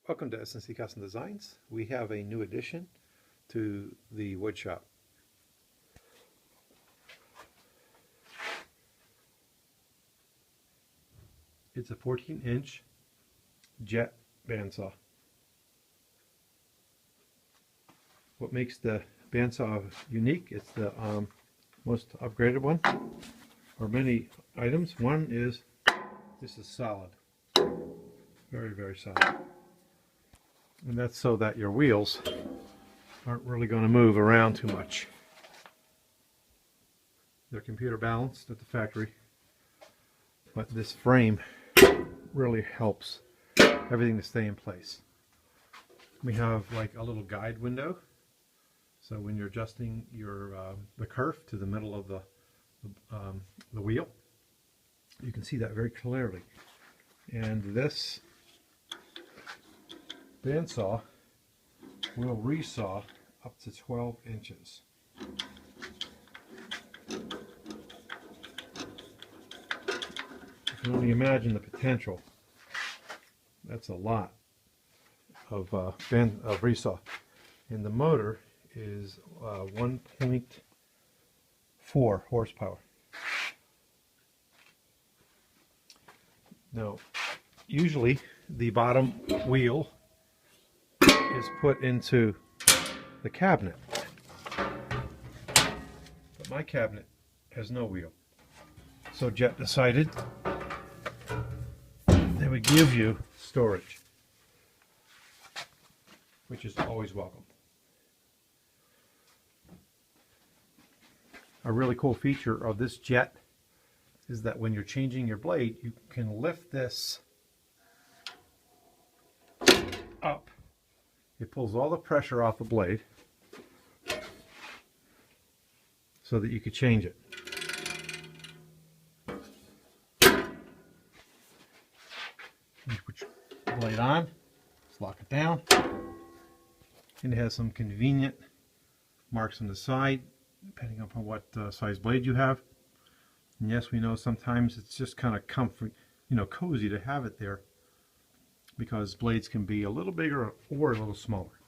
Welcome to S&C Custom Designs. We have a new addition to the wood shop. It's a 14-inch jet bandsaw. What makes the bandsaw unique, it's the most upgraded one for many items. One is this is solid, very, very solid. And that's so that your wheels aren't really going to move around too much. They're computer balanced at the factory, but this frame really helps everything to stay in place. We have like a little guide window, so when you're adjusting your the kerf to the middle of the wheel, you can see that very clearly. And this bandsaw will resaw up to 12 inches. You can only imagine the potential. That's a lot of resaw. And the motor is 1.4 horsepower. Now, usually the bottom wheel is put into the cabinet, but my cabinet has no wheel, so Jet decided they would give you storage, which is always welcome. A really cool feature of this Jet is that when you're changing your blade, you can lift this up. It pulls all the pressure off the blade so that you could change it. You put your blade on, just lock it down, and it has some convenient marks on the side depending upon what size blade you have. And yes, we know sometimes it's just kind of comfy, cozy to have it there, because blades can be a little bigger or a little smaller.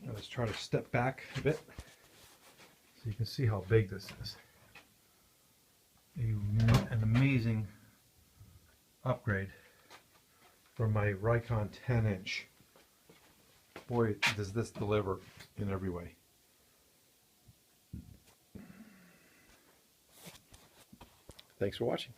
Now let's try to step back a bit so you can see how big this is. An amazing upgrade from my Rikon 10-inch. Boy, does this deliver in every way. Thanks for watching.